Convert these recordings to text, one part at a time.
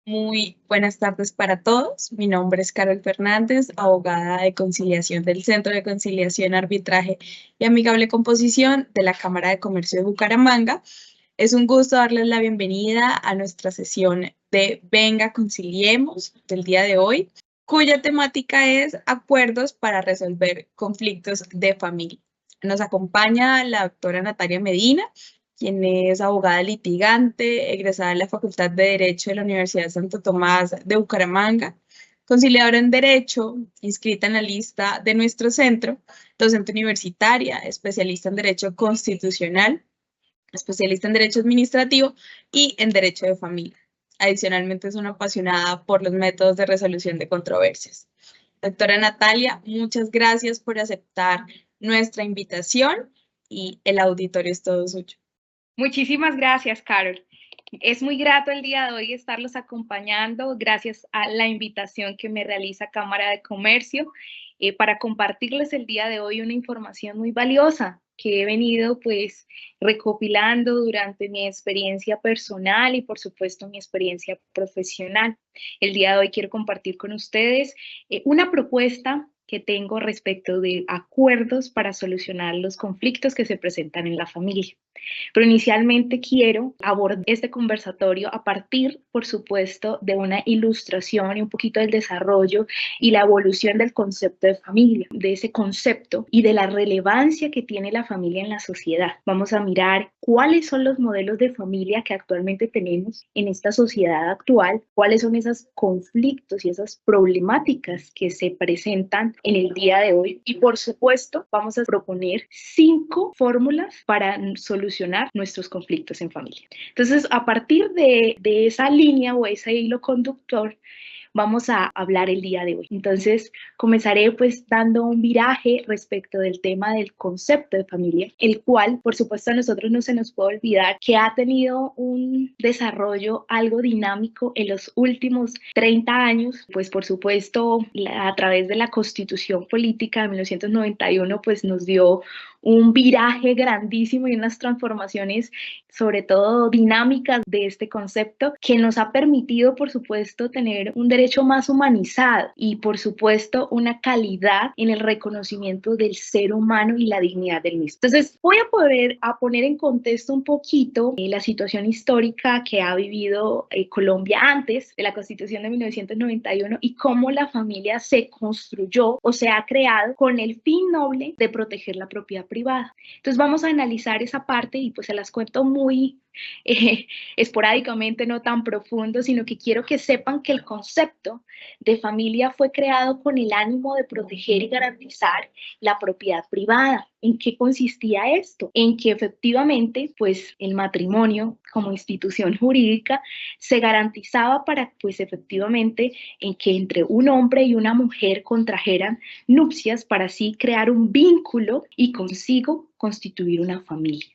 Muy buenas tardes para todos. Mi nombre es Carol Fernández, abogada de conciliación del Centro de Conciliación, Arbitraje y Amigable Composición de la Cámara de Comercio de Bucaramanga. Es un gusto darles la bienvenida a nuestra sesión de Venga, Conciliemos del día de hoy, cuya temática es acuerdos para resolver conflictos de familia. Nos acompaña la doctora Natalia Medina, quien es abogada litigante, egresada de la Facultad de Derecho de la Universidad Santo Tomás de Bucaramanga, conciliadora en Derecho, inscrita en la lista de nuestro centro, docente universitaria, especialista en Derecho Constitucional, especialista en Derecho Administrativo y en Derecho de Familia. Adicionalmente, es una apasionada por los métodos de resolución de controversias. Doctora Natalia, muchas gracias por aceptar nuestra invitación y el auditorio es todo suyo. Muchísimas gracias, Carol. Es muy grato el día de hoy estarlos acompañando gracias a la invitación que me realiza Cámara de Comercio para compartirles el día de hoy una información muy valiosa que he venido pues recopilando durante mi experiencia personal y por supuesto mi experiencia profesional. El día de hoy quiero compartir con ustedes una propuesta que tengo respecto de acuerdos para solucionar los conflictos que se presentan en la familia. Pero inicialmente quiero abordar este conversatorio a partir, por supuesto, de una ilustración y un poquito del desarrollo y la evolución del concepto de familia, de ese concepto y de la relevancia que tiene la familia en la sociedad. Vamos a mirar cuáles son los modelos de familia que actualmente tenemos en esta sociedad actual, cuáles son esos conflictos y esas problemáticas que se presentan en el día de hoy. Y por supuesto, vamos a proponer 5 fórmulas para solucionar nuestros conflictos en familia. Entonces, a partir de esa línea o ese hilo conductor, vamos a hablar el día de hoy. Entonces, comenzaré pues dando un viraje respecto del tema del concepto de familia, el cual, por supuesto, a nosotros no se nos puede olvidar que ha tenido un desarrollo algo dinámico en los últimos 30 años, pues por supuesto, a través de la Constitución Política de 1991, pues nos dio un viraje grandísimo y unas transformaciones, sobre todo dinámicas de este concepto, que nos ha permitido, por supuesto, tener un derecho más humanizado y, por supuesto, una calidad en el reconocimiento del ser humano y la dignidad del mismo. Entonces, voy a poner en contexto un poquito la situación histórica que ha vivido Colombia antes de la Constitución de 1991 y cómo la familia se construyó o se ha creado con el fin noble de proteger la propiedad privada. Entonces, vamos a analizar esa parte y pues se las cuento muy esporádicamente, no tan profundo, sino que quiero que sepan que el concepto de familia fue creado con el ánimo de proteger y garantizar la propiedad privada. ¿En qué consistía esto? En que efectivamente, pues el matrimonio como institución jurídica se garantizaba para, pues efectivamente, en que entre un hombre y una mujer contrajeran nupcias para así crear un vínculo y consigo constituir una familia.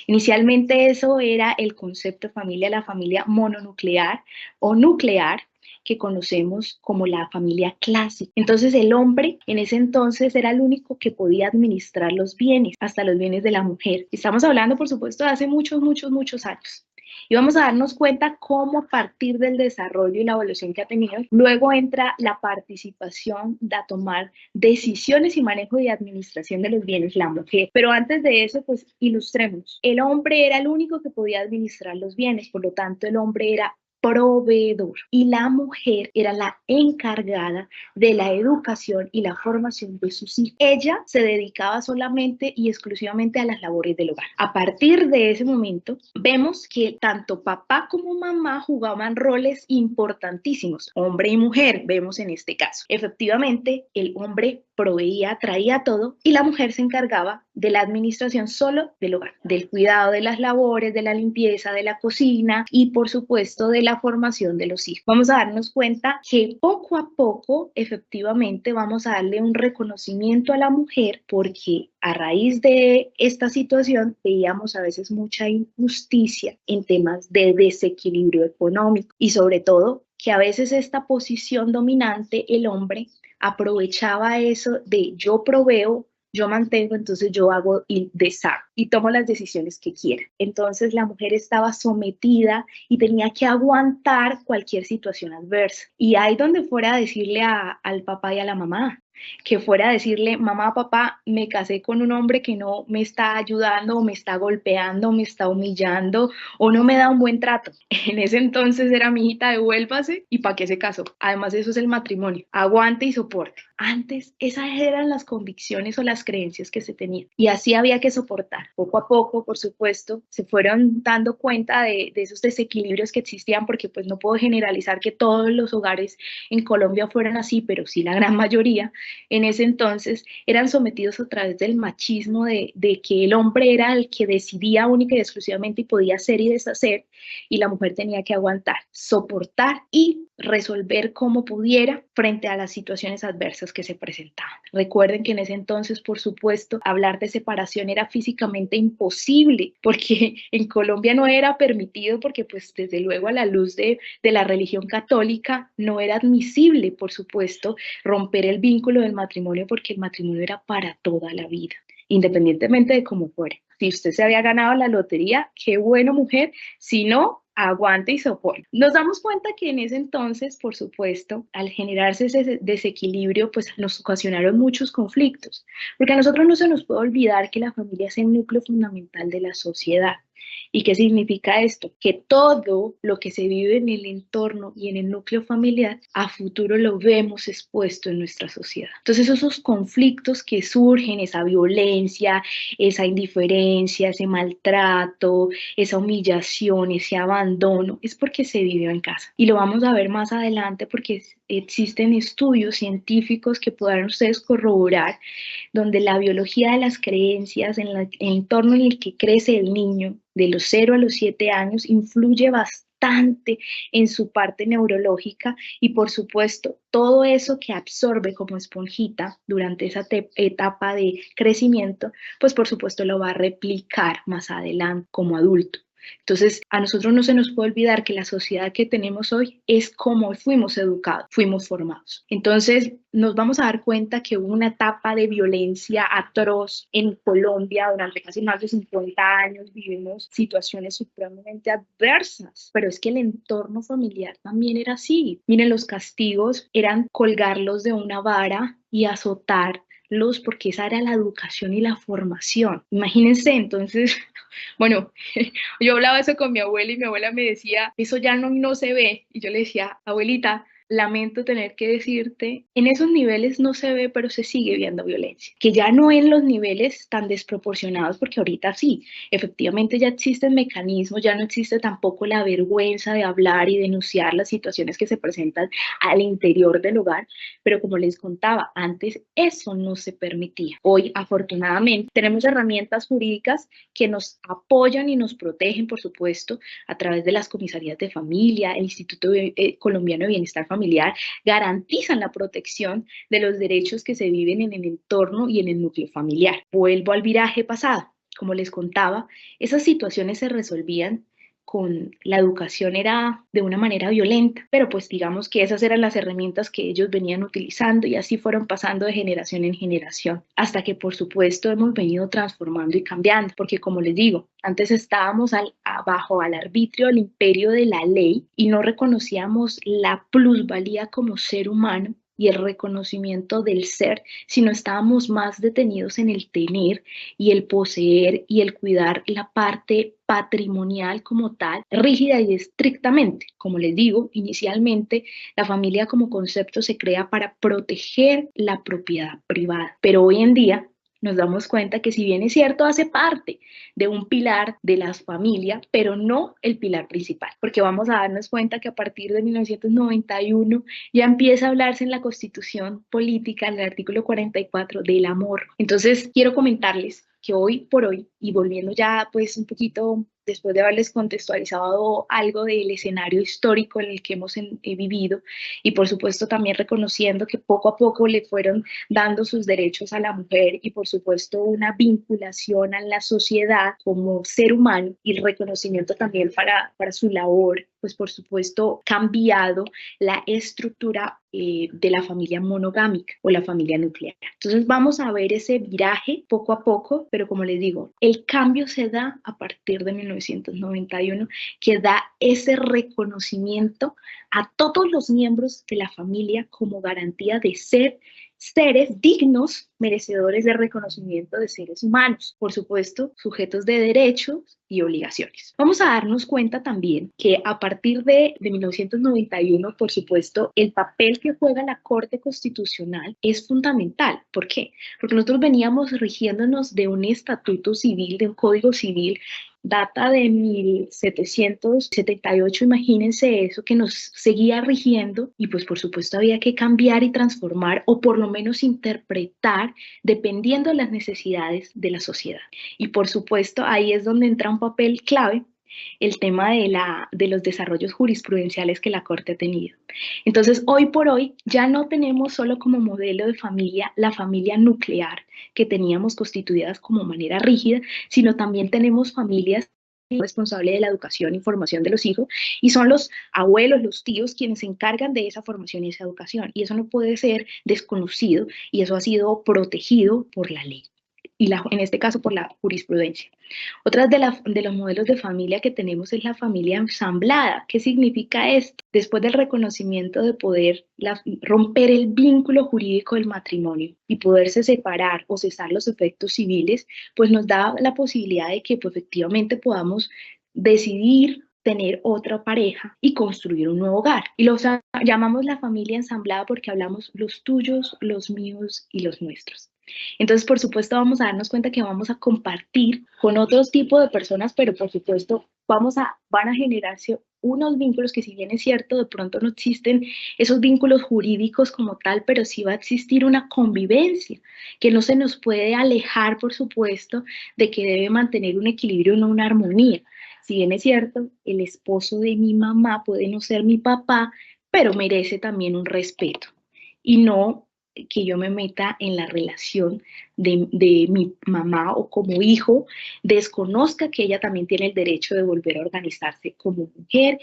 Inicialmente eso era el concepto de familia, la familia mononuclear o nuclear, que conocemos como la familia clásica. Entonces el hombre en ese entonces era el único que podía administrar los bienes, hasta los bienes de la mujer. Estamos hablando, por supuesto, de hace muchos, muchos, muchos años. Y vamos a darnos cuenta cómo a partir del desarrollo y la evolución que ha tenido, luego entra la participación de tomar decisiones y manejo de administración de los bienes la mujer. Pero antes de eso, pues ilustremos. El hombre era el único que podía administrar los bienes, por lo tanto el hombre era proveedor y la mujer era la encargada de la educación y la formación de sus hijos. Ella se dedicaba solamente y exclusivamente a las labores del hogar. A partir de ese momento vemos que tanto papá como mamá jugaban roles importantísimos, hombre y mujer, vemos en este caso. Efectivamente, el hombre proveía, traía todo y la mujer se encargaba de la administración solo del hogar, del cuidado de las labores, de la limpieza, de la cocina y por supuesto de la formación de los hijos. Vamos a darnos cuenta que poco a poco efectivamente vamos a darle un reconocimiento a la mujer porque a raíz de esta situación veíamos a veces mucha injusticia en temas de desequilibrio económico y sobre todo que a veces esta posición dominante, el hombre, aprovechaba eso de yo proveo, yo mantengo, entonces yo hago y deshago y tomo las decisiones que quiera. Entonces la mujer estaba sometida y tenía que aguantar cualquier situación adversa. Y ahí donde fuera a decirle al papá y a la mamá, que fuera a decirle, mamá, papá, me casé con un hombre que no me está ayudando, o me está golpeando, o me está humillando, o no me da un buen trato. En ese entonces era mi hijita, devuélvase, ¿y para qué se casó? Además, eso es el matrimonio, aguante y soporte. Antes, esas eran las convicciones o las creencias que se tenían, y así había que soportar. Poco a poco, por supuesto, se fueron dando cuenta de esos desequilibrios que existían, porque pues no puedo generalizar que todos los hogares en Colombia fueran así, pero sí la gran mayoría. En ese entonces eran sometidos a través del machismo de que el hombre era el que decidía única y exclusivamente y podía hacer y deshacer, y la mujer tenía que aguantar, soportar y resolver como pudiera frente a las situaciones adversas que se presentaban. Recuerden que en ese entonces, por supuesto, hablar de separación era físicamente imposible, porque en Colombia no era permitido, porque pues desde luego a la luz de la religión católica no era admisible, por supuesto, romper el vínculo del matrimonio, porque el matrimonio era para toda la vida, independientemente de cómo fuera. Si usted se había ganado la lotería, qué bueno, mujer. Si no, aguante y soporte. Nos damos cuenta que en ese entonces, por supuesto, al generarse ese desequilibrio, pues nos ocasionaron muchos conflictos, porque a nosotros no se nos puede olvidar que la familia es el núcleo fundamental de la sociedad. ¿Y qué significa esto? Que todo lo que se vive en el entorno y en el núcleo familiar, a futuro lo vemos expuesto en nuestra sociedad. Entonces esos conflictos que surgen, esa violencia, esa indiferencia, ese maltrato, esa humillación, ese abandono, es porque se vivió en casa. Y lo vamos a ver más adelante porque existen estudios científicos que podrán ustedes corroborar, donde la biología de las creencias, en el entorno en el que crece el niño, de los 0 a los 7 años, influye bastante en su parte neurológica, y por supuesto todo eso que absorbe como esponjita durante esa etapa de crecimiento, pues por supuesto lo va a replicar más adelante como adulto. Entonces, a nosotros no se nos puede olvidar que la sociedad que tenemos hoy es como fuimos educados, fuimos formados. Entonces, nos vamos a dar cuenta que hubo una etapa de violencia atroz en Colombia durante casi más de 50 años. Vivimos situaciones supremamente adversas, pero es que el entorno familiar también era así. Miren, los castigos eran colgarlos de una vara y azotarlos, porque esa era la educación y la formación. Imagínense, entonces, bueno, yo hablaba eso con mi abuela y mi abuela me decía, eso ya no se ve. Y yo le decía, abuelita, lamento tener que decirte, en esos niveles no se ve, pero se sigue viendo violencia, que ya no en los niveles tan desproporcionados, porque ahorita sí, efectivamente ya existen mecanismos, ya no existe tampoco la vergüenza de hablar y denunciar las situaciones que se presentan al interior del hogar, pero como les contaba, antes eso no se permitía. Hoy, afortunadamente, tenemos herramientas jurídicas que nos apoyan y nos protegen, por supuesto, a través de las comisarías de familia, el Instituto Colombiano de Bienestar Familiar, garantizan la protección de los derechos que se viven en el entorno y en el núcleo familiar. Vuelvo al viraje pasado. Como les contaba, esas situaciones se resolvían con la educación, era de una manera violenta, pero pues digamos que esas eran las herramientas que ellos venían utilizando, y así fueron pasando de generación en generación, hasta que por supuesto hemos venido transformando y cambiando, porque como les digo, antes estábamos bajo al arbitrio, al imperio de la ley, y no reconocíamos la plusvalía como ser humano y el reconocimiento del ser, sino estábamos más detenidos en el tener y el poseer y el cuidar la parte patrimonial como tal, rígida y estrictamente. Como les digo, inicialmente la familia como concepto se crea para proteger la propiedad privada, pero hoy en día nos damos cuenta que, si bien es cierto, hace parte de un pilar de la familia, pero no el pilar principal, porque vamos a darnos cuenta que a partir de 1991 ya empieza a hablarse en la Constitución Política, en el artículo 44, del amor. Entonces, quiero comentarles que hoy por hoy, y volviendo ya pues un poquito después de haberles contextualizado algo del escenario histórico en el que hemos vivido y por supuesto también reconociendo que poco a poco le fueron dando sus derechos a la mujer y por supuesto una vinculación a la sociedad como ser humano y el reconocimiento también para su labor, pues por supuesto cambiado la estructura de la familia monogámica o la familia nuclear. Entonces vamos a ver ese viraje poco a poco, pero como les digo, el cambio se da a partir de 1991, que da ese reconocimiento a todos los miembros de la familia como garantía de ser seres dignos, merecedores de reconocimiento de seres humanos, por supuesto, sujetos de derechos y obligaciones. Vamos a darnos cuenta también que a partir de 1991, por supuesto, el papel que juega la Corte Constitucional es fundamental. ¿Por qué? Porque nosotros veníamos rigiéndonos de un estatuto civil, de un código civil, data de 1778, imagínense eso, que nos seguía rigiendo y pues por supuesto había que cambiar y transformar o por lo menos interpretar dependiendo de las necesidades de la sociedad. Y por supuesto ahí es donde entra un papel clave el tema de los desarrollos jurisprudenciales que la Corte ha tenido. Entonces, hoy por hoy ya no tenemos solo como modelo de familia la familia nuclear que teníamos constituidas como manera rígida, sino también tenemos familias responsables de la educación y formación de los hijos y son los abuelos, los tíos quienes se encargan de esa formación y esa educación y eso no puede ser desconocido y eso ha sido protegido por la ley y en este caso por la jurisprudencia. Otra de los modelos de familia que tenemos es la familia ensamblada. ¿Qué significa esto? Después del reconocimiento de poder romper el vínculo jurídico del matrimonio y poderse separar o cesar los efectos civiles, pues nos da la posibilidad de que pues, efectivamente podamos decidir tener otra pareja y construir un nuevo hogar. Y los llamamos la familia ensamblada porque hablamos los tuyos, los míos y los nuestros. Entonces, por supuesto, vamos a darnos cuenta que vamos a compartir con otros tipos de personas, pero por supuesto van a generarse unos vínculos que si bien es cierto, de pronto no existen esos vínculos jurídicos como tal, pero sí va a existir una convivencia que no se nos puede alejar, por supuesto, de que debe mantener un equilibrio, no una armonía. Si bien es cierto, el esposo de mi mamá puede no ser mi papá, pero merece también un respeto y no que yo me meta en la relación de mi mamá o como hijo, desconozca que ella también tiene el derecho de volver a organizarse como mujer,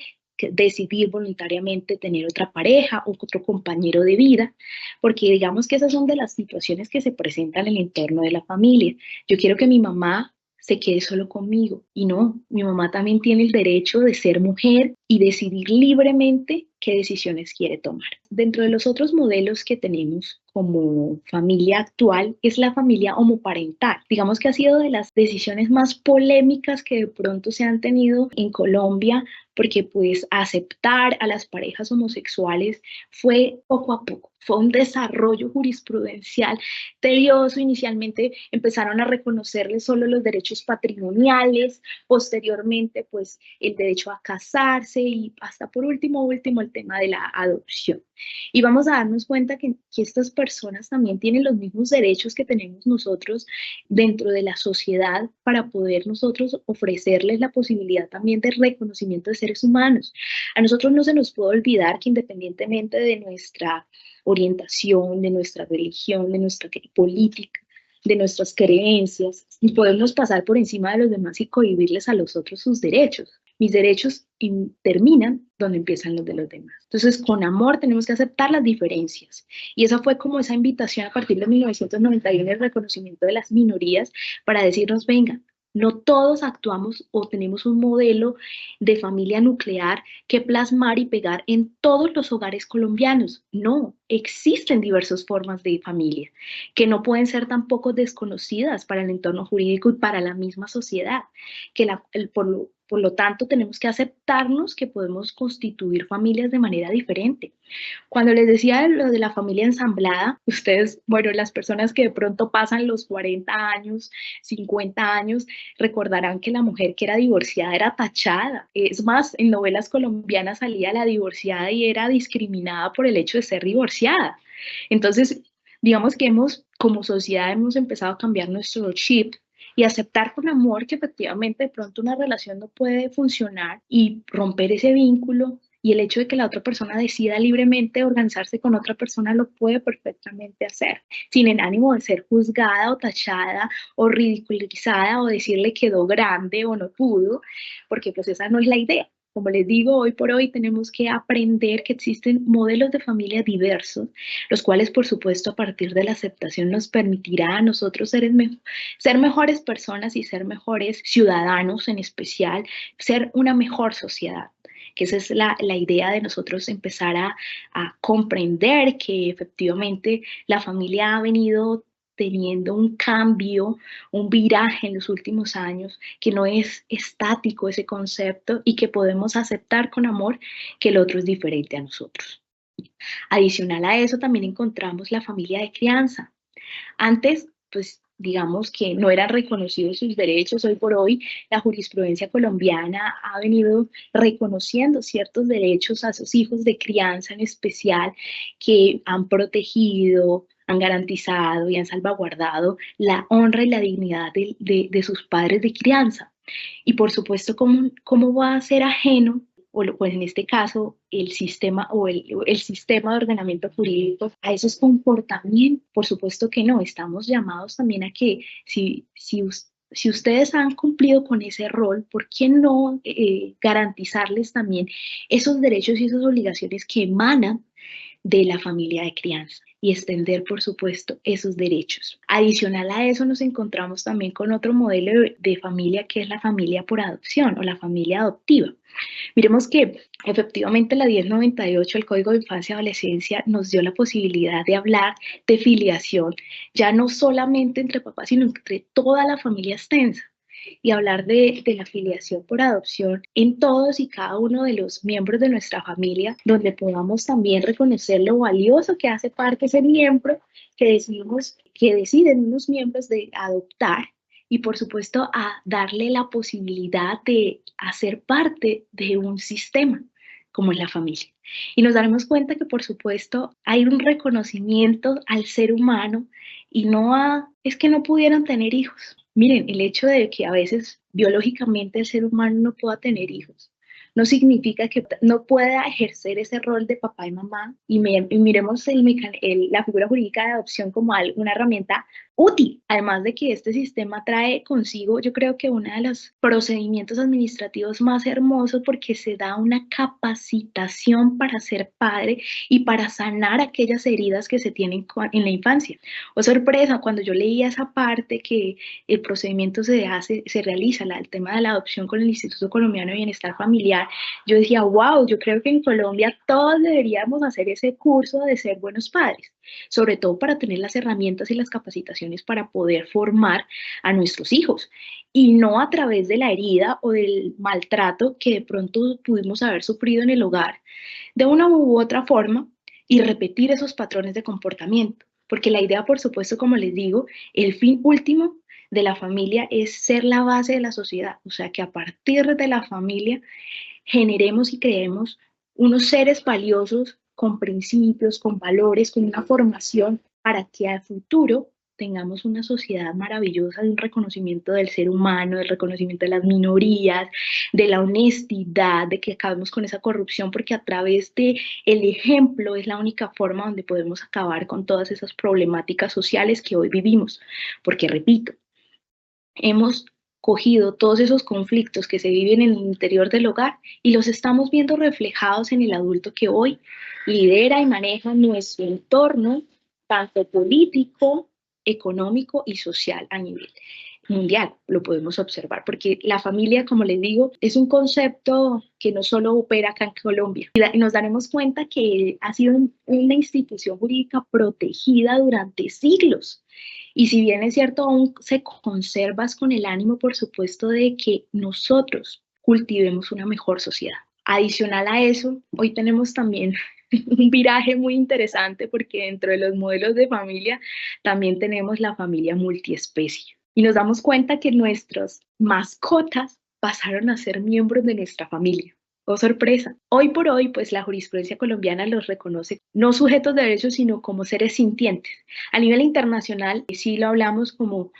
decidir voluntariamente tener otra pareja o otro compañero de vida, porque digamos que esas son de las situaciones que se presentan en el entorno de la familia. Yo quiero que mi mamá se quede solo conmigo y no, mi mamá también tiene el derecho de ser mujer y decidir libremente qué decisiones quiere tomar. Dentro de los otros modelos que tenemos como familia actual es la familia homoparental. Digamos que ha sido de las decisiones más polémicas que de pronto se han tenido en Colombia porque pues aceptar a las parejas homosexuales fue poco a poco, fue un desarrollo jurisprudencial tedioso. Inicialmente empezaron a reconocerles solo los derechos patrimoniales, posteriormente pues el derecho a casarse y hasta por último el tema de la adopción. Y vamos a darnos cuenta que estas personas también tienen los mismos derechos que tenemos nosotros dentro de la sociedad para poder nosotros ofrecerles la posibilidad también de reconocimiento de seres humanos. A nosotros no se nos puede olvidar que independientemente de nuestra orientación, de nuestra religión, de nuestra política, de nuestras creencias, podemos pasar por encima de los demás y cohibirles a los otros sus derechos. Mis derechos terminan donde empiezan los de los demás. Entonces, con amor tenemos que aceptar las diferencias. Y esa fue como esa invitación a partir de 1991, el reconocimiento de las minorías para decirnos, venga, no todos actuamos o tenemos un modelo de familia nuclear que plasmar y pegar en todos los hogares colombianos. No, existen diversas formas de familia que no pueden ser tampoco desconocidas para el entorno jurídico y para la misma sociedad, que por lo tanto tenemos que aceptarnos que podemos constituir familias de manera diferente. Cuando les decía lo de la familia ensamblada, ustedes, bueno, las personas que de pronto pasan los 40 años, 50 años, recordarán que la mujer que era divorciada era tachada. Es más, en novelas colombianas salía la divorciada y era discriminada por el hecho de ser divorciada. Entonces, digamos que como sociedad hemos empezado a cambiar nuestro chip y aceptar con amor que efectivamente de pronto una relación no puede funcionar y romper ese vínculo. Y el hecho de que la otra persona decida libremente organizarse con otra persona lo puede perfectamente hacer, sin el ánimo de ser juzgada o tachada o ridiculizada o decirle quedó grande o no pudo, porque pues esa no es la idea. Como les digo, hoy por hoy tenemos que aprender que existen modelos de familia diversos, los cuales por supuesto a partir de la aceptación nos permitirá a nosotros ser mejores personas y ser mejores ciudadanos, en especial ser una mejor sociedad, que esa es la idea de nosotros empezar a comprender que efectivamente la familia ha venido teniendo un cambio, un viraje en los últimos años, que no es estático ese concepto y que podemos aceptar con amor que el otro es diferente a nosotros. Adicional a eso, también encontramos la familia de crianza. Antes, pues digamos que no eran reconocidos sus derechos. Hoy por hoy la jurisprudencia colombiana ha venido reconociendo ciertos derechos a sus hijos de crianza en especial, que han protegido, han garantizado y han salvaguardado la honra y la dignidad de sus padres de crianza. Y por supuesto, ¿cómo va a ser ajeno, o pues en este caso el sistema o el sistema de ordenamiento jurídico, a esos comportamientos? Por supuesto que no, estamos llamados también a que si ustedes han cumplido con ese rol, ¿por qué no garantizarles también esos derechos y esas obligaciones que emanan de la familia de crianza y extender, por supuesto, esos derechos? Adicional a eso, nos encontramos también con otro modelo de familia, que es la familia por adopción o la familia adoptiva. Miremos que efectivamente la 1098, el Código de Infancia y Adolescencia, nos dio la posibilidad de hablar de filiación, ya no solamente entre papás, sino entre toda la familia extensa, y hablar de la filiación por adopción en todos y cada uno de los miembros de nuestra familia, donde podamos también reconocer lo valioso que hace parte ese miembro que deciden unos miembros de adoptar, y por supuesto a darle la posibilidad de hacer parte de un sistema como es la familia. Y nos daremos cuenta que por supuesto hay un reconocimiento al ser humano y es que no pudieron tener hijos. Miren, el hecho de que a veces biológicamente el ser humano no pueda tener hijos no significa que no pueda ejercer ese rol de papá y mamá, y miremos la figura jurídica de adopción como una herramienta útil. Además de que este sistema trae consigo, yo creo que uno de los procedimientos administrativos más hermosos, porque se da una capacitación para ser padre y para sanar aquellas heridas que se tienen en la infancia. Oh, sorpresa, cuando yo leía esa parte que el procedimiento se realiza, el tema de la adopción con el Instituto Colombiano de Bienestar Familiar, yo decía, wow, yo creo que en Colombia todos deberíamos hacer ese curso de ser buenos padres, sobre todo para tener las herramientas y las capacitaciones para poder formar a nuestros hijos, y no a través de la herida o del maltrato que de pronto pudimos haber sufrido en el hogar de una u otra forma, y repetir esos patrones de comportamiento. Porque la idea, por supuesto, como les digo, el fin último de la familia es ser la base de la sociedad. O sea, que a partir de la familia generemos y creemos unos seres valiosos con principios, con valores, con una formación, para que a futuro tengamos una sociedad maravillosa, de un reconocimiento del ser humano, del reconocimiento de las minorías, de la honestidad, de que acabemos con esa corrupción, porque a través de el ejemplo es la única forma donde podemos acabar con todas esas problemáticas sociales que hoy vivimos. Porque, repito, hemos cogido todos esos conflictos que se viven en el interior del hogar y los estamos viendo reflejados en el adulto que hoy lidera y maneja nuestro entorno, tanto político, económico y social a nivel mundial. Lo podemos observar, porque la familia, como les digo, es un concepto que no solo opera acá en Colombia, y nos daremos cuenta que ha sido una institución jurídica protegida durante siglos. Y si bien es cierto, aún se conserva con el ánimo, por supuesto, de que nosotros cultivemos una mejor sociedad. Adicional a eso, hoy tenemos también un viraje muy interesante, porque dentro de los modelos de familia también tenemos la familia multiespecie. Y nos damos cuenta que nuestras mascotas pasaron a ser miembros de nuestra familia. Oh, sorpresa. Hoy por hoy, pues la jurisprudencia colombiana los reconoce no sujetos de derecho, sino como seres sintientes. A nivel internacional, sí lo hablamos como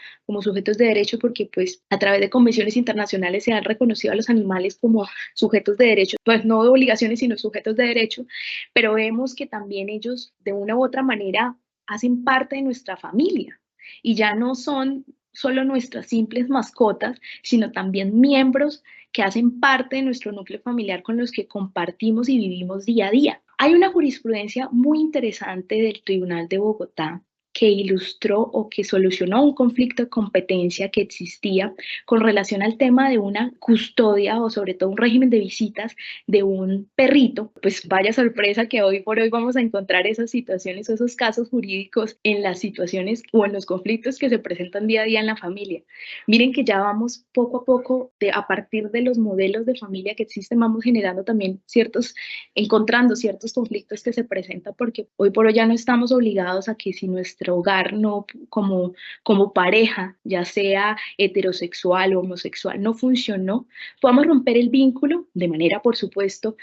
sujetos de derecho porque pues a través de convenciones internacionales se han reconocido a los animales como sujetos de derecho, pues no de obligaciones, sino sujetos de derecho, pero vemos que también ellos de una u otra manera hacen parte de nuestra familia y ya no son solo nuestras simples mascotas, sino también miembros que hacen parte de nuestro núcleo familiar con los que compartimos y vivimos día a día. Hay una jurisprudencia muy interesante del Tribunal de Bogotá que ilustró o que solucionó un conflicto de competencia que existía con relación al tema de una custodia o sobre todo un régimen de visitas de un perrito. Pues vaya sorpresa que hoy por hoy vamos a encontrar esas situaciones o esos casos jurídicos en las situaciones o en los conflictos que se presentan día a día en la familia. Miren que ya vamos poco a poco, a partir de los modelos de familia que existen, vamos generando también encontrando ciertos conflictos que se presentan porque hoy por hoy ya no estamos obligados a que si nuestro hogar no, como pareja, ya sea heterosexual o homosexual, no funcionó, podamos romper el vínculo de manera, por supuesto,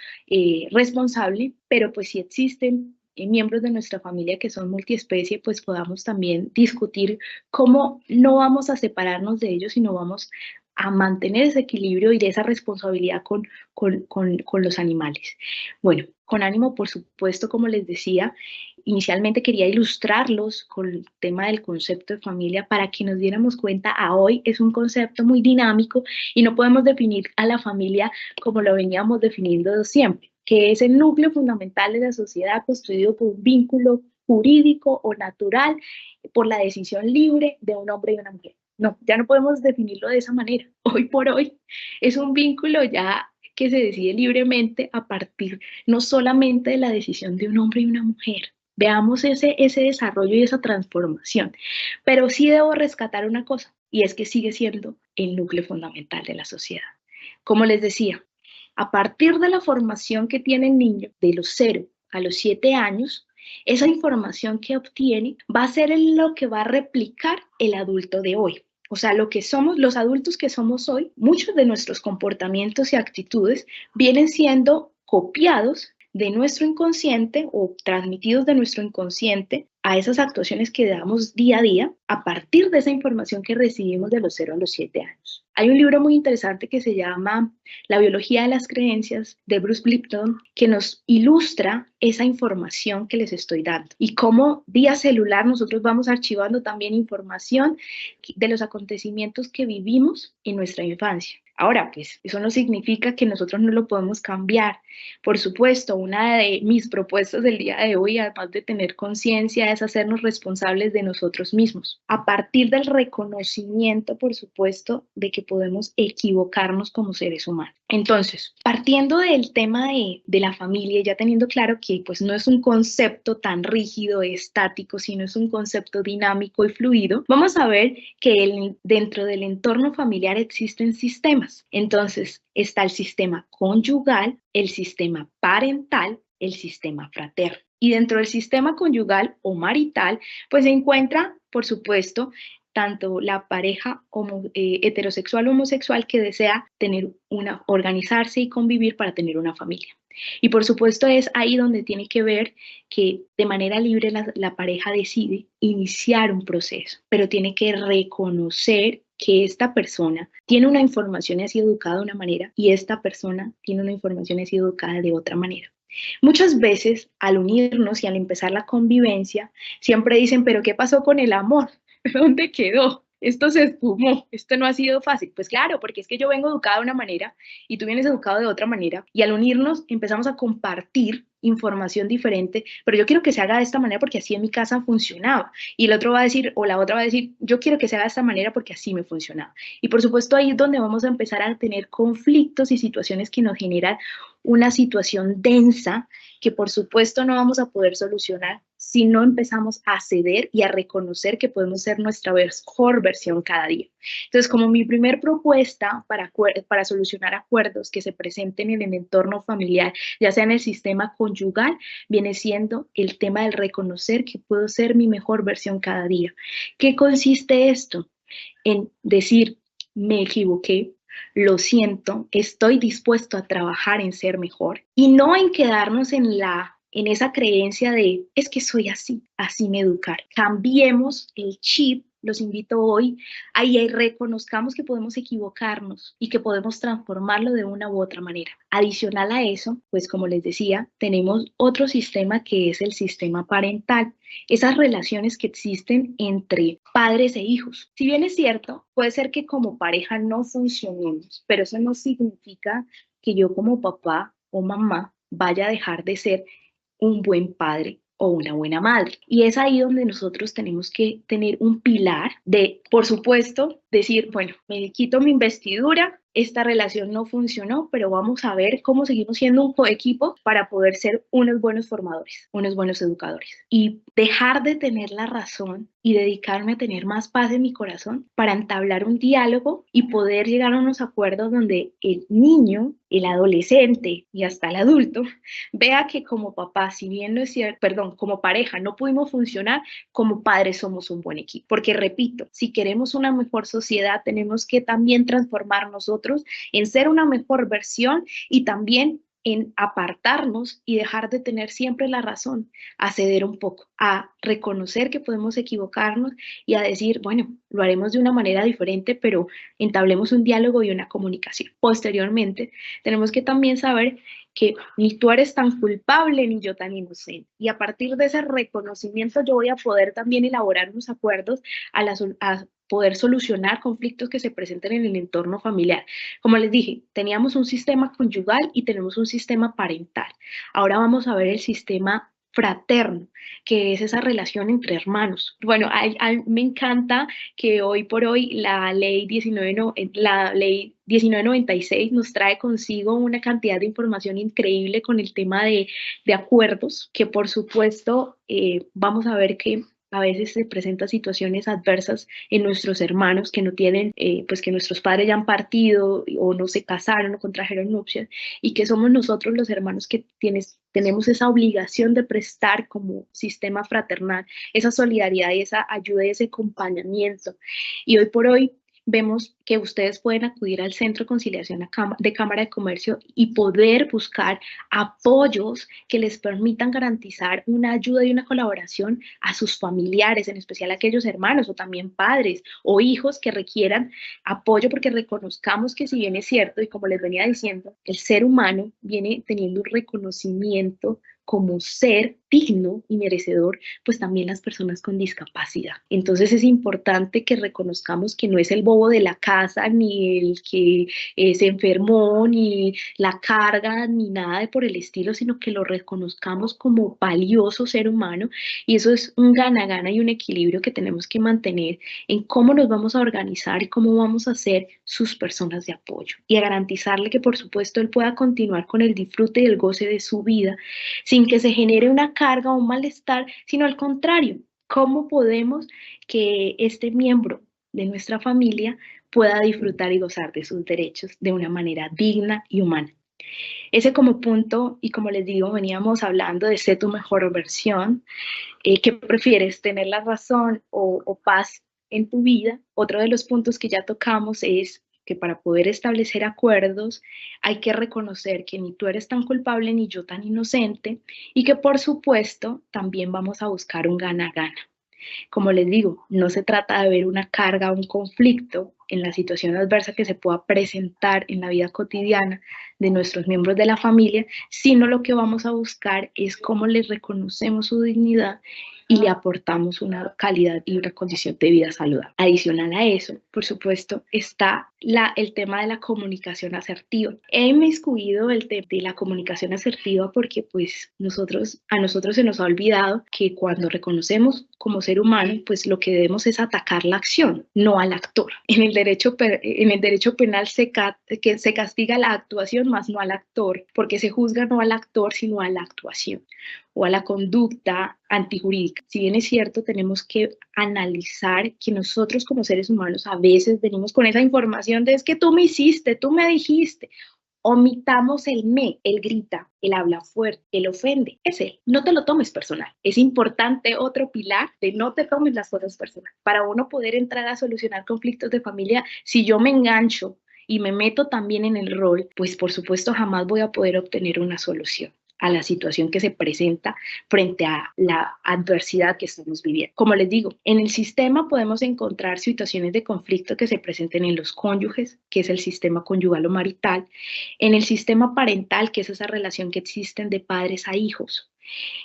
responsable, pero pues si existen miembros de nuestra familia que son multiespecie, pues podamos también discutir cómo no vamos a separarnos de ellos, sino vamos a mantener ese equilibrio y de esa responsabilidad con los animales. Bueno, con ánimo, por supuesto, como les decía, inicialmente quería ilustrarlos con el tema del concepto de familia para que nos diéramos cuenta, a hoy es un concepto muy dinámico y no podemos definir a la familia como lo veníamos definiendo siempre, que es el núcleo fundamental de la sociedad constituido por un vínculo jurídico o natural por la decisión libre de un hombre y una mujer. No, ya no podemos definirlo de esa manera. Hoy por hoy es un vínculo ya que se decide libremente a partir no solamente de la decisión de un hombre y una mujer. Veamos ese desarrollo y esa transformación. Pero sí debo rescatar una cosa, y es que sigue siendo el núcleo fundamental de la sociedad. Como les decía, a partir de la formación que tiene el niño de los 0 a los 7 años, esa información que obtiene va a ser lo que va a replicar el adulto de hoy. O sea, lo que somos, los adultos que somos hoy, muchos de nuestros comportamientos y actitudes vienen siendo copiados de nuestro inconsciente o transmitidos de nuestro inconsciente a esas actuaciones que damos día a día a partir de esa información que recibimos de los 0 a los 7 años. Hay un libro muy interesante que se llama La biología de las creencias de Bruce Lipton que nos ilustra esa información que les estoy dando y cómo vía celular nosotros vamos archivando también información de los acontecimientos que vivimos en nuestra infancia. Ahora, pues eso no significa que nosotros no lo podemos cambiar. Por supuesto, una de mis propuestas del día de hoy, además de tener conciencia, es hacernos responsables de nosotros mismos. A partir del reconocimiento, por supuesto, de que podemos equivocarnos como seres humanos. Entonces, partiendo del tema de la familia, ya teniendo claro que pues no es un concepto tan rígido, estático, sino es un concepto dinámico y fluido, vamos a ver que dentro del entorno familiar existen sistemas. Entonces, está el sistema conyugal, el sistema parental, el sistema fraterno. Y dentro del sistema conyugal o marital, pues se encuentra, por supuesto, tanto la pareja heterosexual o homosexual que desea organizarse y convivir para tener una familia. Y por supuesto es ahí donde tiene que ver que de manera libre la pareja decide iniciar un proceso, pero tiene que reconocer que esta persona tiene una información y ha sido educada de una manera y esta persona tiene una información y ha sido educada de otra manera. Muchas veces al unirnos y al empezar la convivencia, siempre dicen, pero ¿qué pasó con el amor? ¿Dónde quedó? Esto se esfumó, esto no ha sido fácil. Pues claro, porque es que yo vengo educada de una manera y tú vienes educado de otra manera y al unirnos empezamos a compartir información diferente, pero yo quiero que se haga de esta manera porque así en mi casa funcionaba. Y el otro va a decir, o la otra va a decir, yo quiero que se haga de esta manera porque así me funcionaba. Y por supuesto ahí es donde vamos a empezar a tener conflictos y situaciones que nos generan una situación densa que por supuesto no vamos a poder solucionar si no empezamos a ceder y a reconocer que podemos ser nuestra mejor versión cada día. Entonces, como mi primer propuesta para solucionar acuerdos que se presenten en el entorno familiar, ya sea en el sistema conyugal, viene siendo el tema del reconocer que puedo ser mi mejor versión cada día. ¿Qué consiste esto? En decir, me equivoqué, lo siento, estoy dispuesto a trabajar en ser mejor y no en quedarnos en esa creencia de es que soy así, así me educar. Cambiemos el chip. Los invito hoy a y reconozcamos que podemos equivocarnos y que podemos transformarlo de una u otra manera. Adicional a eso, pues como les decía, tenemos otro sistema que es el sistema parental, esas relaciones que existen entre padres e hijos. Si bien es cierto, puede ser que como pareja no funcionemos, pero eso no significa que yo como papá o mamá vaya a dejar de ser un buen padre o una buena madre. Y es ahí donde nosotros tenemos que tener un pilar de, por supuesto, decir, bueno, me quito mi investidura, esta relación no funcionó, pero vamos a ver cómo seguimos siendo un coequipo para poder ser unos buenos formadores, unos buenos educadores. Y dejar de tener la razón y dedicarme a tener más paz en mi corazón para entablar un diálogo y poder llegar a unos acuerdos donde el niño, el adolescente y hasta el adulto vea que como papá, si bien no es cierto, perdón, como pareja no pudimos funcionar, como padres somos un buen equipo. Porque repito, si queremos una mejor sociedad, tenemos que también transformar nosotros en ser una mejor versión y también en apartarnos y dejar de tener siempre la razón, a ceder un poco, a reconocer que podemos equivocarnos y a decir, bueno, lo haremos de una manera diferente, pero entablemos un diálogo y una comunicación. Posteriormente, tenemos que también saber que ni tú eres tan culpable ni yo tan inocente. Y a partir de ese reconocimiento yo voy a poder también elaborar unos acuerdos a poder solucionar conflictos que se presenten en el entorno familiar. Como les dije, teníamos un sistema conyugal y tenemos un sistema parental. Ahora vamos a ver el sistema fraterno, que es esa relación entre hermanos. Bueno, me encanta que hoy por hoy la ley 1996 nos trae consigo una cantidad de información increíble con el tema de acuerdos, que por supuesto vamos a ver que a veces se presentan situaciones adversas en nuestros hermanos que no tienen, pues que nuestros padres ya han partido o no se casaron o contrajeron nupcias y que somos nosotros los hermanos que tenemos esa obligación de prestar como sistema fraternal, esa solidaridad y esa ayuda y ese acompañamiento. Y hoy por hoy vemos que ustedes pueden acudir al Centro de Conciliación de Cámara de Comercio y poder buscar apoyos que les permitan garantizar una ayuda y una colaboración a sus familiares, en especial a aquellos hermanos o también padres o hijos que requieran apoyo, porque reconozcamos que si bien es cierto, y como les venía diciendo, el ser humano viene teniendo un reconocimiento como ser digno y merecedor, pues también las personas con discapacidad. Entonces es importante que reconozcamos que no es el bobo de la casa, ni el que se enfermó, ni la carga, ni nada de por el estilo, sino que lo reconozcamos como valioso ser humano, y eso es un gana-gana y un equilibrio que tenemos que mantener en cómo nos vamos a organizar y cómo vamos a ser sus personas de apoyo, y a garantizarle que por supuesto él pueda continuar con el disfrute y el goce de su vida sin que se genere una carga o un malestar, sino al contrario, cómo podemos que este miembro de nuestra familia pueda disfrutar y gozar de sus derechos de una manera digna y humana. Ese como punto, y como les digo, veníamos hablando de ser tu mejor versión. ¿Qué prefieres, tener la razón o paz en tu vida? Otro de los puntos que ya tocamos es que para poder establecer acuerdos hay que reconocer que ni tú eres tan culpable ni yo tan inocente, y que por supuesto también vamos a buscar un gana-gana. Como les digo, no se trata de ver una carga o un conflicto en la situación adversa que se pueda presentar en la vida cotidiana de nuestros miembros de la familia, sino lo que vamos a buscar es cómo les reconocemos su dignidad y le aportamos una calidad y una condición de vida saludable. Adicional a eso, por supuesto, está el tema de la comunicación asertiva. He inmiscuido el tema de la comunicación asertiva porque pues a nosotros se nos ha olvidado que cuando reconocemos como ser humano, pues lo que debemos es atacar la acción, no al actor. En el derecho penal se castiga la actuación más no al actor, porque se juzga no al actor sino a la actuación o a la conducta antijurídica. Si bien es cierto, tenemos que analizar que nosotros como seres humanos a veces venimos con esa información de es que tú me hiciste, tú me dijiste. Omitamos el me, él grita, él habla fuerte, él ofende, es él. No te lo tomes personal. Es importante otro pilar de no te tomes las cosas personal. Para uno poder entrar a solucionar conflictos de familia, si yo me engancho y me meto también en el rol, pues por supuesto jamás voy a poder obtener una solución a la situación que se presenta frente a la adversidad que estamos viviendo. Como les digo, en el sistema podemos encontrar situaciones de conflicto que se presenten en los cónyuges, que es el sistema conyugal o marital, en el sistema parental, que es esa relación que existen de padres a hijos,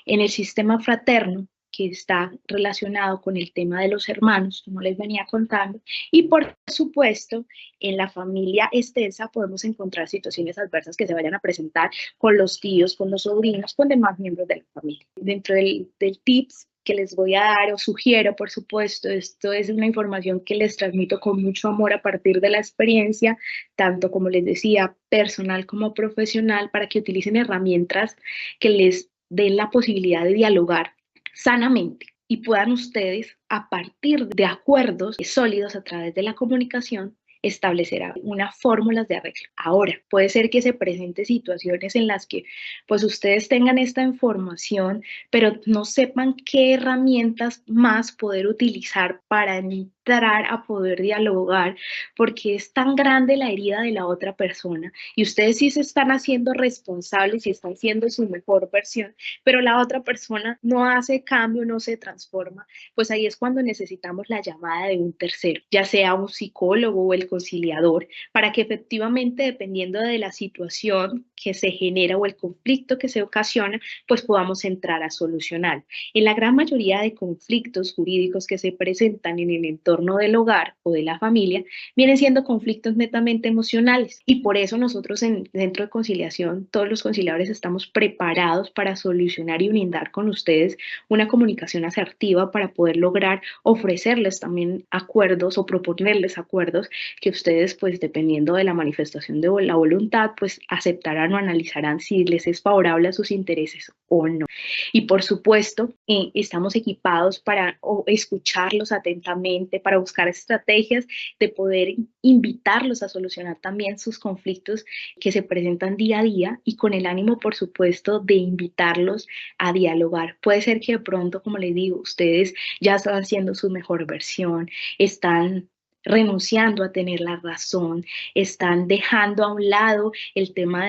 en el sistema fraterno, que está relacionado con el tema de los hermanos, como les venía contando, y por supuesto, en la familia extensa podemos encontrar situaciones adversas que se vayan a presentar con los tíos, con los sobrinos, con demás miembros de la familia. Dentro del tips que les voy a dar o sugiero, por supuesto, esto es una información que les transmito con mucho amor a partir de la experiencia, tanto como les decía, personal como profesional, para que utilicen herramientas que les den la posibilidad de dialogar sanamente y puedan ustedes, a partir de acuerdos sólidos a través de la comunicación, establecer unas fórmulas de arreglo. Ahora, puede ser que se presenten situaciones en las que pues ustedes tengan esta información, pero no sepan qué herramientas más poder utilizar para entrar a poder dialogar, porque es tan grande la herida de la otra persona y ustedes sí se están haciendo responsables y están siendo su mejor versión, pero la otra persona no hace cambio, no se transforma, pues ahí es cuando necesitamos la llamada de un tercero, ya sea un psicólogo o el conciliador, para que efectivamente, dependiendo de la situación que se genera o el conflicto que se ocasiona, pues podamos entrar a solucionar. En la gran mayoría de conflictos jurídicos que se presentan en el entorno del hogar o de la familia, vienen siendo conflictos netamente emocionales y por eso nosotros en Centro de Conciliación, todos los conciliadores estamos preparados para solucionar y brindar con ustedes una comunicación asertiva para poder lograr ofrecerles también acuerdos o proponerles acuerdos que ustedes, pues dependiendo de la manifestación de la voluntad, pues aceptarán o analizarán si les es favorable a sus intereses o no. Y por supuesto, estamos equipados para escucharlos atentamente, para buscar estrategias de poder invitarlos a solucionar también sus conflictos que se presentan día a día y con el ánimo, por supuesto, de invitarlos a dialogar. Puede ser que de pronto, como les digo, ustedes ya están haciendo su mejor versión, están renunciando a tener la razón, están dejando a un lado el tema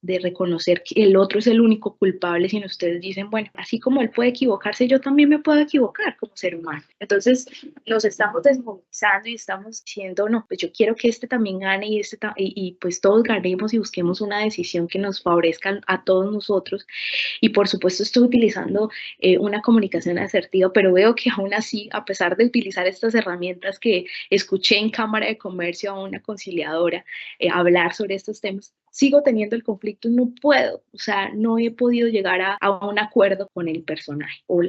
de reconocer que el otro es el único culpable, sino ustedes dicen, bueno, así como él puede equivocarse, yo también me puedo equivocar como ser humano. Entonces nos estamos desmovilizando y estamos diciendo, no, pues yo quiero que este también gane y pues todos ganemos y busquemos una decisión que nos favorezca a todos nosotros. Y por supuesto estoy utilizando una comunicación asertiva, pero veo que aún así, a pesar de utilizar estas herramientas que escuché en Cámara de Comercio a una conciliadora hablar sobre estos temas, sigo teniendo el conflicto y no puedo, o sea, no he podido llegar a un acuerdo con el personaje o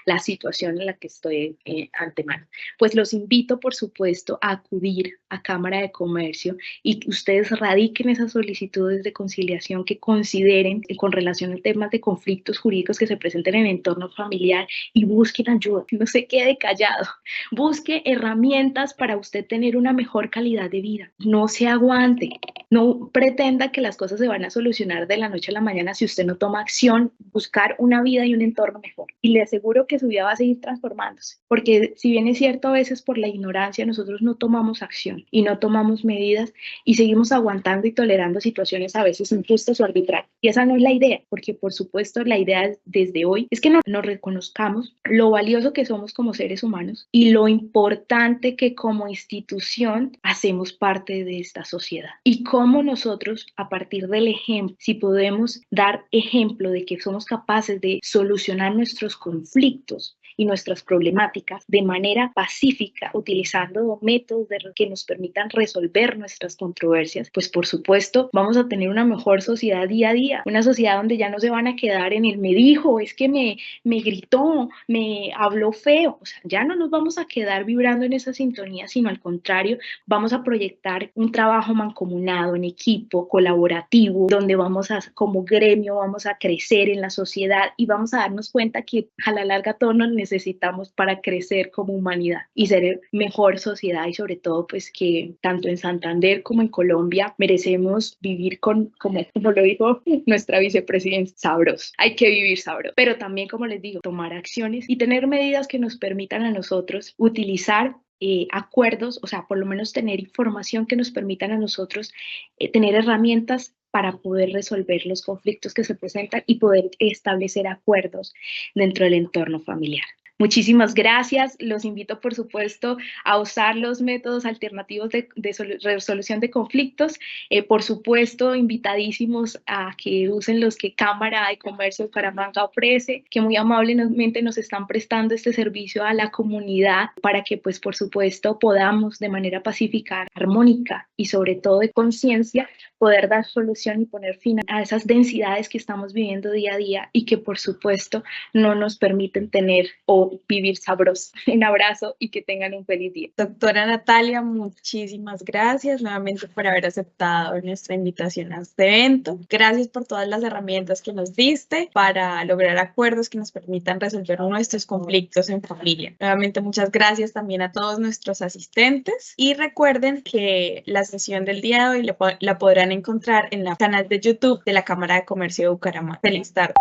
la situación en la que estoy antemano. Pues los invito, por supuesto, a acudir a Cámara de Comercio y que ustedes radiquen esas solicitudes de conciliación que consideren con relación a temas de conflictos jurídicos que se presenten en el entorno familiar y busquen ayuda, no se quede callado, busque herramientas para usted tener una mejor calidad de vida, no se aguante, no pretenda que las cosas se van a solucionar de la noche a la mañana si usted no toma acción, buscar una vida y un entorno mejor. Y le aseguro que su vida va a seguir transformándose, porque si bien es cierto a veces por la ignorancia nosotros no tomamos acción y no tomamos medidas y seguimos aguantando y tolerando situaciones a veces injustas o arbitrarias. Y esa no es la idea, porque por supuesto la idea desde hoy es que nos reconozcamos lo valioso que somos como seres humanos y lo importante que como institución hacemos parte de esta sociedad. Y cómo nosotros, a partir del ejemplo, si podemos dar ejemplo de que somos capaces de solucionar nuestros conflictos y nuestras problemáticas de manera pacífica, utilizando métodos que nos permitan resolver nuestras controversias, pues por supuesto vamos a tener una mejor sociedad día a día, una sociedad donde ya no se van a quedar en el me dijo, es que me gritó, me habló feo, o sea, ya no nos vamos a quedar vibrando en esa sintonía, sino al contrario, vamos a proyectar un trabajo mancomunado, en equipo, colaborativo, donde vamos a, como gremio, vamos a crecer en la sociedad y vamos a darnos cuenta que a la larga todos nos necesitamos para crecer como humanidad y ser mejor sociedad y sobre todo pues que tanto en Santander como en Colombia merecemos vivir como lo dijo nuestra vicepresidenta, sabroso. Hay que vivir sabroso, pero también como les digo, tomar acciones y tener medidas que nos permitan a nosotros utilizar acuerdos, o sea, por lo menos tener información que nos permitan a nosotros tener herramientas para poder resolver los conflictos que se presentan y poder establecer acuerdos dentro del entorno familiar. Muchísimas gracias. Los invito, por supuesto, a usar los métodos alternativos de resolución de conflictos. Por supuesto, invitadísimos a que usen los que Cámara de Comercio de Bucaramanga ofrece, que muy amablemente nos están prestando este servicio a la comunidad para que, pues, por supuesto, podamos de manera pacífica, armónica y sobre todo de conciencia poder dar solución y poner fin a esas densidades que estamos viviendo día a día y que, por supuesto, no nos permiten tener o vivir sabroso. Un abrazo y que tengan un feliz día. Doctora Natalia, muchísimas gracias nuevamente por haber aceptado nuestra invitación a este evento. Gracias por todas las herramientas que nos diste para lograr acuerdos que nos permitan resolver nuestros conflictos en familia. Nuevamente, muchas gracias también a todos nuestros asistentes y recuerden que la sesión del día de hoy la podrán encontrar en el canal de YouTube de la Cámara de Comercio de Bucaramanga. Feliz tarde.